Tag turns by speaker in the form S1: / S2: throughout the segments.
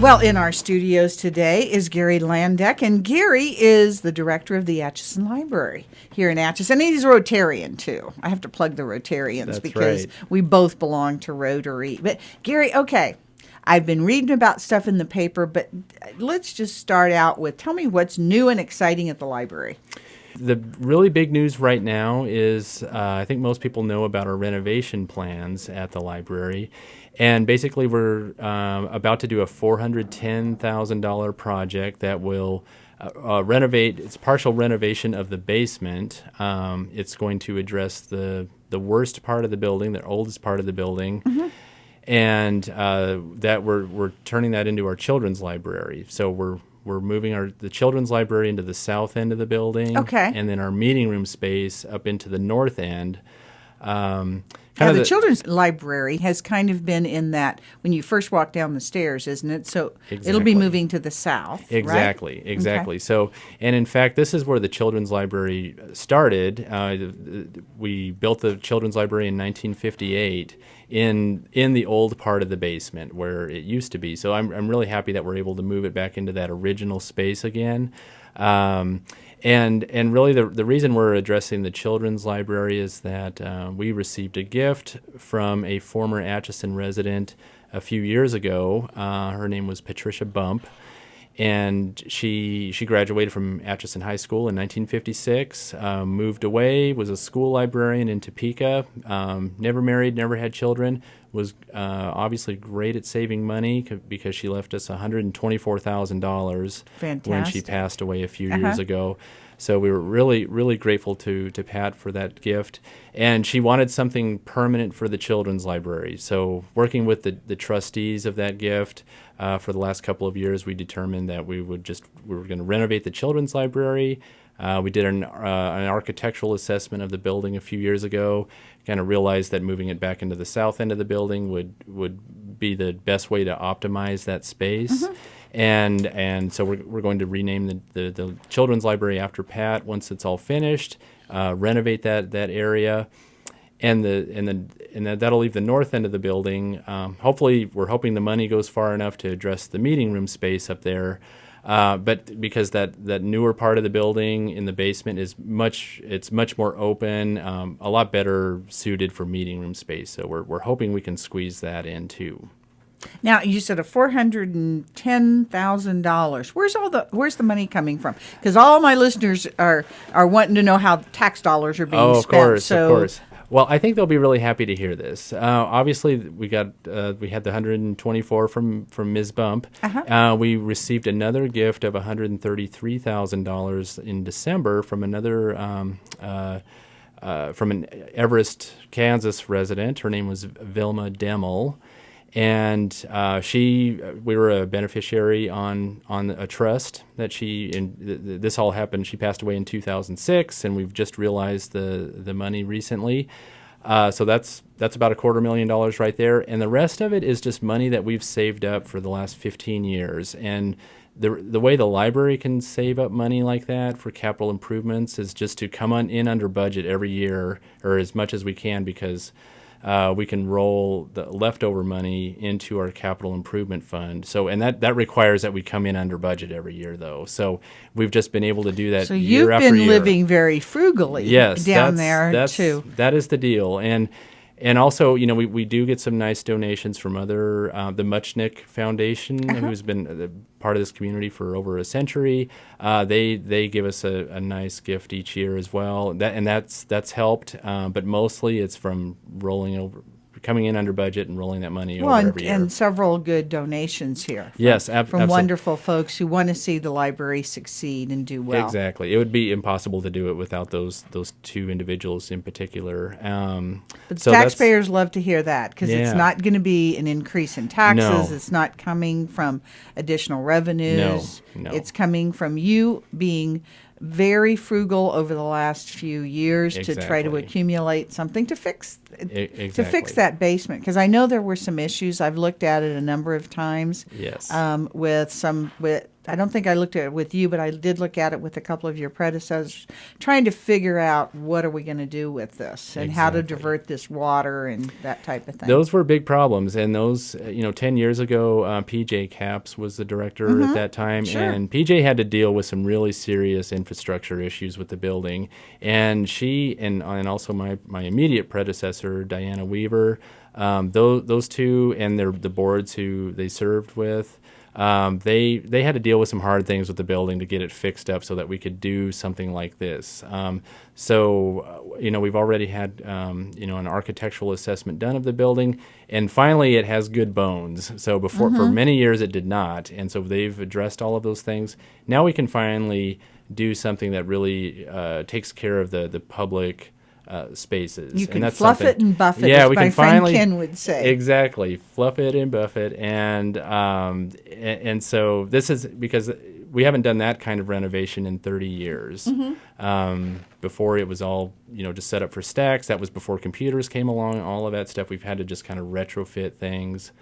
S1: Well, in our studios today is Gary Landeck, and Gary is the director of the Atchison Library here in Atchison. And he's a Rotarian, too. I have to plug the Rotarians
S2: That's
S1: because
S2: right.
S1: we both belong to Rotary. But, Gary, okay, I've been reading about stuff in the paper, but let's just start out with, tell me what's new and exciting at the library.
S2: The really big news right now is I think most people know about our renovation plans at the library. And basically, we're about to do a $410,000 project that will renovate. It's partial renovation of the basement. It's going to address the worst part of the building, the oldest part of the building. Mm-hmm. And that we're turning that into our children's library. So we're moving the children's library into the south end of the building.
S1: Okay.
S2: And then our meeting room space up into the north end.
S1: Now, the children's library has kind of been in that when you first walk down the stairs, isn't it? So
S2: Exactly.
S1: It'll be moving to the south,
S2: Exactly,
S1: right?
S2: exactly.
S1: Okay.
S2: So, and in fact, this is where the children's library started. We built the children's library in 1958 in the old part of the basement where it used to be. So I'm really happy that we're able to move it back into that original space again. And really the reason we're addressing the children's library is that we received a gift from a former Atchison resident a few years ago. Her name was Patricia Bump, and she graduated from Atchison High School in 1956, moved away, was a school librarian in Topeka, never married, never had children, was obviously great at saving money because she left us $124,000 when she passed away a few years ago. So we were really, really grateful to Pat for that gift. And she wanted something permanent for the children's library. So working with the trustees of that gift for the last couple of years, we determined that we were going to renovate the children's library. We did an architectural assessment of the building a few years ago, kind of realized that moving it back into the south end of the building would be the best way to optimize that space. Mm-hmm. And so we're going to rename the children's library after Pat once it's all finished, renovate that area, and that'll leave the north end of the building. Hopefully, we're hoping the money goes far enough to address the meeting room space up there. But because that newer part of the building in the basement is much more open, a lot better suited for meeting room space. So we're hoping we can squeeze that in too.
S1: Now, you said a $410,000. Where's the money coming from? Because all my listeners are wanting to know how tax dollars are being spent.
S2: Of course. Well, I think they'll be really happy to hear this. Obviously, we had the $124 from Ms. Bump. Uh-huh. We received another gift of $133,000 in December from another from an Everest, Kansas resident. Her name was Vilma Demmel. And we were a beneficiary on a trust that this all happened. She passed away in 2006, and we've just realized the money recently. So that's about $250,000 right there, and the rest of it is just money that we've saved up for the last 15 years. And the way the library can save up money like that for capital improvements is just to come in under budget every year, or as much as we can, because we can roll the leftover money into our capital improvement fund. So, and that requires that we come in under budget every year, though. So we've just been able to do that year after year. So you've been
S1: living very frugally down there, too.
S2: That is the deal. And also, we do get some nice donations from other, the Muchnick Foundation, who's been part of this community for over a century. They give us a nice gift each year as well. That's helped, but mostly it's from coming in under budget and rolling that money over every year.
S1: And several good donations here.
S2: From
S1: wonderful folks who want to see the library succeed and do well.
S2: Exactly. It would be impossible to do it without those two individuals in particular.
S1: But taxpayers love to hear that, because it's not going to be an increase in taxes. No. It's not coming from additional revenues.
S2: No.
S1: It's coming from you being very frugal over the last few years to try to accumulate something to fix that basement, because I know there were some issues. I've looked at it a number of times.
S2: Yes.
S1: With I don't think I looked at it with you, but I did look at it with a couple of your predecessors, trying to figure out what are we going to do with this and how to divert this water and that type of thing.
S2: Those were big problems, and those, 10 years ago, PJ Capps was the director at that time, and PJ had to deal with some really serious infrastructure issues with the building, and she and also my immediate predecessor, Diana Weaver, those two and the boards who they served with, they had to deal with some hard things with the building to get it fixed up so that we could do something like this. We've already had, an architectural assessment done of the building, and finally it has good bones. So before, for many years it did not, and so they've addressed all of those things. Now we can finally do something that really takes care of the public spaces.
S1: You can
S2: and that's
S1: fluff it and buff it,
S2: yeah,
S1: as
S2: we
S1: my
S2: can
S1: friend
S2: finally,
S1: Ken would say.
S2: Exactly. Fluff it and buff it. And so this is because we haven't done that kind of renovation in 30 years. Before it was all, just set up for stacks. That was before computers came along, all of that stuff. We've had to just kind of retrofit things,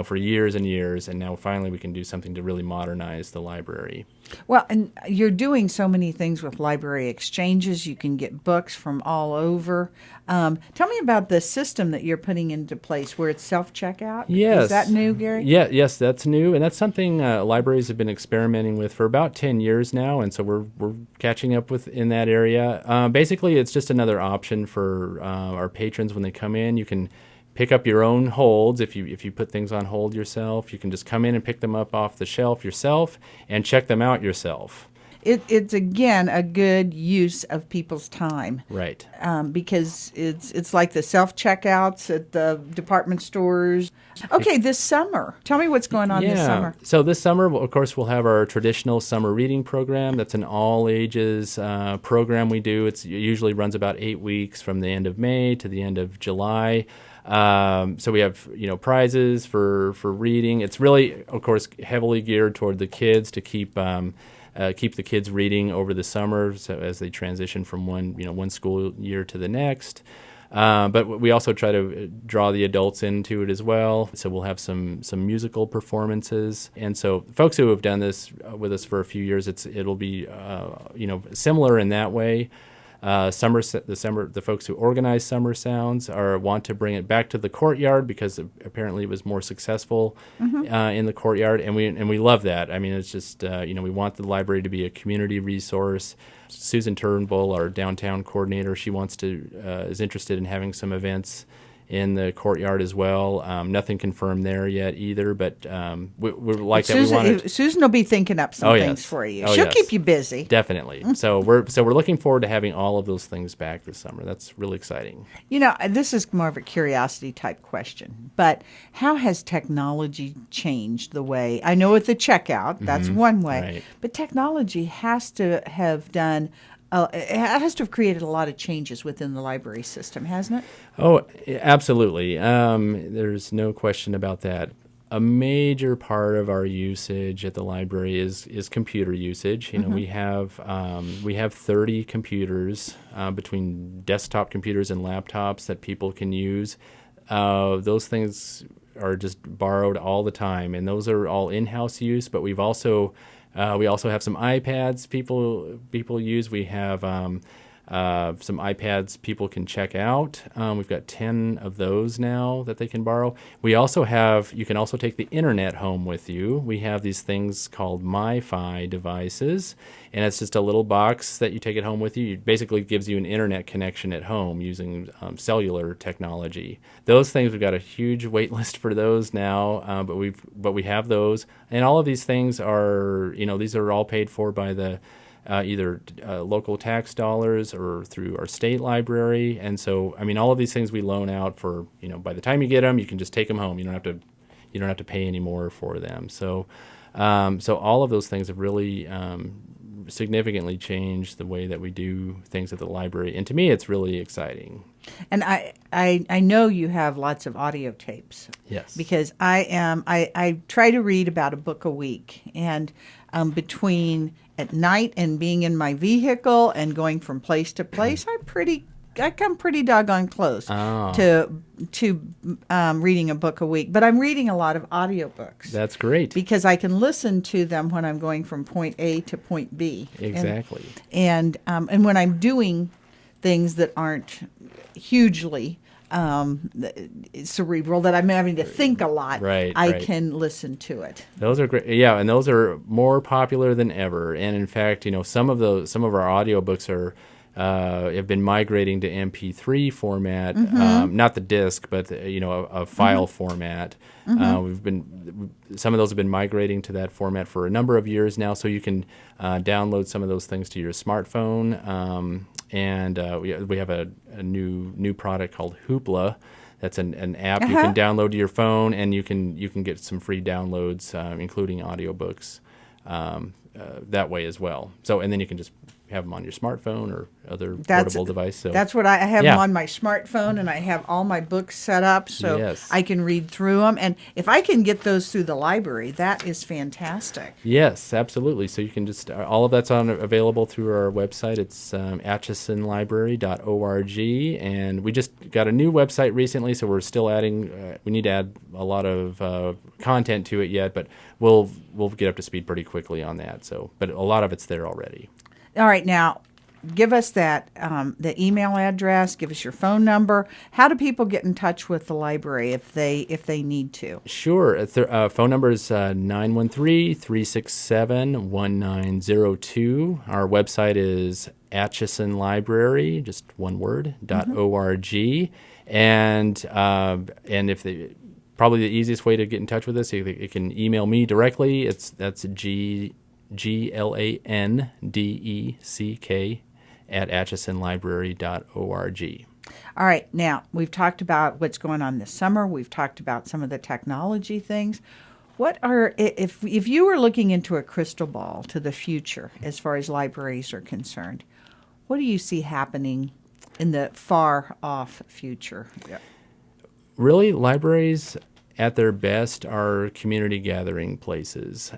S2: for years and years, and now finally we can do something to really modernize the library.
S1: Well, and you're doing so many things with library exchanges. You can get books from all over. Tell me about the system that you're putting into place where it's self-checkout.
S2: Yes.
S1: Is that new, Gary?
S2: Yes, that's new, and that's something libraries have been experimenting with for about 10 years now, and so we're catching up with in that area. Basically, it's just another option for our patrons when they come in. You can pick up your own holds. If you put things on hold yourself, you can just come in and pick them up off the shelf yourself and check them out yourself.
S1: It's again a good use of people's time,
S2: Right?
S1: Because it's like the self-checkouts at the department stores. Okay, this summer, tell me what's going on this summer.
S2: So this summer, of course, we'll have our traditional summer reading program. That's an all-ages program we do. It usually runs about 8 weeks from the end of May to the end of July. So we have, prizes for reading. It's really, of course, heavily geared toward the kids to keep the kids reading over the summer, so as they transition from one school year to the next. But we also try to draw the adults into it as well. So we'll have some musical performances, and so folks who have done this with us for a few years, it'll be similar in that way. The folks who organize Summer Sounds want to bring it back to the courtyard because apparently it was more successful in the courtyard, and we love that. I mean, it's just we want the library to be a community resource. Susan Turnbull, our downtown coordinator, she is interested in having some events in the courtyard as well. Nothing confirmed there yet either, but we're like that.
S1: Susan will be thinking up some things for you. She'll keep you busy.
S2: Definitely. So we're looking forward to having all of those things back this summer. That's really exciting.
S1: This is more of a curiosity type question, but how has technology changed the way? I know with the checkout, that's one way,
S2: right.
S1: But technology has to have done. It has to have created a lot of changes within the library system, hasn't it?
S2: Oh, absolutely. There's no question about that. A major part of our usage at the library is computer usage. We have 30 computers between desktop computers and laptops that people can use. Those things are just borrowed all the time, and those are all in-house use. But we also have some iPads people use. We have some iPads people can check out. We've got 10 of those now that they can borrow. You can also take the internet home with you. We have these things called MiFi devices, and it's just a little box that you take it home with you. It basically gives you an internet connection at home using cellular technology. Those things, we've got a huge wait list for those now, but we have those, and all of these things are, these are all paid for by the either local tax dollars or through our state library. And so, all of these things we loan out for, by the time you get them, you can just take them home. You don't have to pay any more for them. So all of those things have really significantly changed the way that we do things at the library. And to me, it's really exciting.
S1: And I know you have lots of audio tapes.
S2: Yes.
S1: Because I try to read about a book a week, and between at night and being in my vehicle and going from place to place, I come pretty doggone close
S2: Oh.
S1: to reading a book a week. But I'm reading a lot of audiobooks.
S2: That's great.
S1: Because I can listen to them when I'm going from point A to point B.
S2: Exactly.
S1: And when I'm doing things that aren't hugely cerebral, that I'm having to think a lot,
S2: Right,
S1: I
S2: right.
S1: can listen to it.
S2: Those are great. Yeah, and those are more popular than ever. And in fact, some of our audiobooks are have been migrating to MP3 format, not the disc, but a file format. Some of those have been migrating to that format for a number of years now, so you can download some of those things to your smartphone. And we have a new product called Hoopla. That's an app you can download to your phone, and you can get some free downloads, including audiobooks, that way as well. So, and then you can just have them on your smartphone or other portable device. So
S1: that's what I have them on my smartphone, and I have all my books set up so I can read through them. And if I can get those through the library, that is fantastic.
S2: Yes, absolutely. So you can just all of that's available through our website. It's atchisonlibrary.org, and we just got a new website recently, so we're still adding. We need to add a lot of content to it yet, but we'll get up to speed pretty quickly on that. So, but a lot of it's there already.
S1: All right, now give us that the email address. Give us your phone number. How do people get in touch with the library if they need to?
S2: Sure. Phone number is 913-367-1902. Our website is Atchison Library, just one word, .org. And if probably the easiest way to get in touch with us, you can email me directly. That's GLANDECK at atchisonlibrary.org.
S1: All right, now we've talked about what's going on this summer. We've talked about some of the technology things. What are, if you were looking into a crystal ball to the future as far as libraries are concerned, what do you see happening in the far off future? Yeah.
S2: Really, libraries at their best are community gathering places.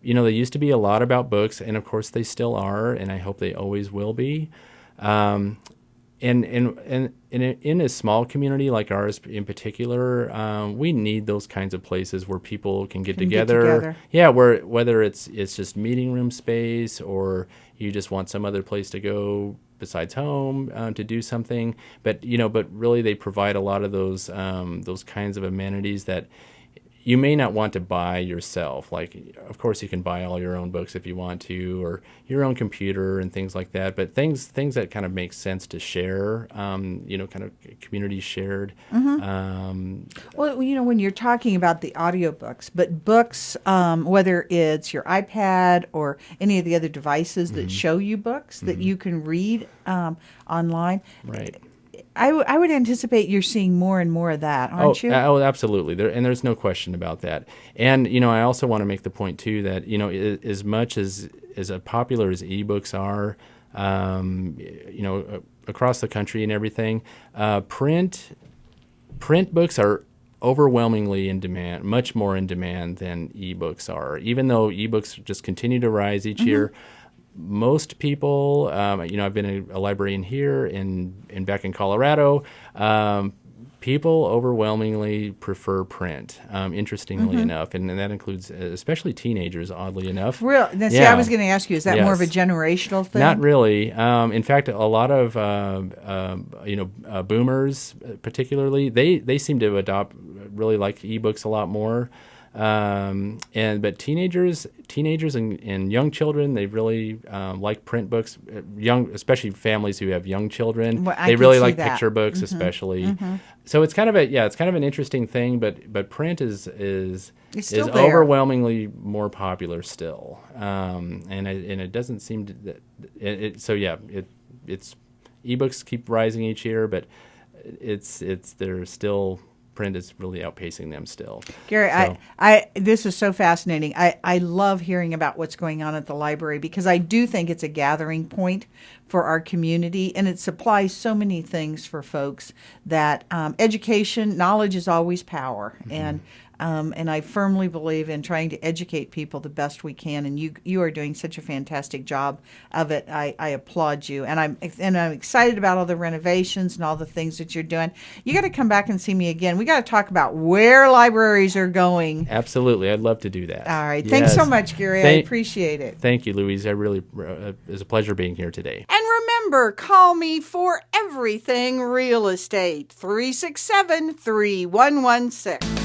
S2: They used to be a lot about books, and of course they still are, and I hope they always will be. And in a small community like ours in particular, we need those kinds of places where people can get together. Yeah, whether it's just meeting room space, or you just want some other place to go besides home to do something. But really they provide a lot of those kinds of amenities that you may not want to buy yourself. Like, of course, you can buy all your own books if you want to, or your own computer and things like that. But things that kind of make sense to share, kind of community shared.
S1: Well, when you're talking about the audiobooks, but books, whether it's your iPad or any of the other devices that show you books that you can read online.
S2: Right.
S1: I would anticipate you're seeing more and more of that, aren't you?
S2: Oh, absolutely. There's no question about that. And, I also want to make the point, too, that, as much as popular as ebooks are, across the country and everything, print books are overwhelmingly in demand, much more in demand than ebooks are. Even though ebooks just continue to rise each year, most people, I've been a librarian here and back in Colorado, people overwhelmingly prefer print, interestingly enough, and that includes especially teenagers, oddly enough.
S1: Real? See, I was going to ask you, is that more of a generational thing?
S2: Not really. In fact, a lot of boomers, particularly, they seem to really like ebooks a lot more. But teenagers and young children, they really like print books. Especially families who have young children, they really like picture books, especially. So it's kind of an interesting thing. But print is overwhelmingly more popular still, and it doesn't seem to. It's ebooks keep rising each year, but they're still. Print is really outpacing them still.
S1: Gary, so. This is so fascinating. I love hearing about what's going on at the library, because I do think it's a gathering point for our community, and it supplies so many things for folks that education, knowledge is always power. And And I firmly believe in trying to educate people the best we can. And you are doing such a fantastic job of it. I applaud you. And I'm excited about all the renovations and all the things that you're doing. You got to come back and see me again. We got to talk about where libraries are going.
S2: Absolutely. I'd love to do that.
S1: All right.
S2: Yes.
S1: Thanks so much, Gary. I appreciate it.
S2: Thank you, Louise. I really, it's a pleasure being here today.
S1: And remember, call me for everything real estate, 367-3116.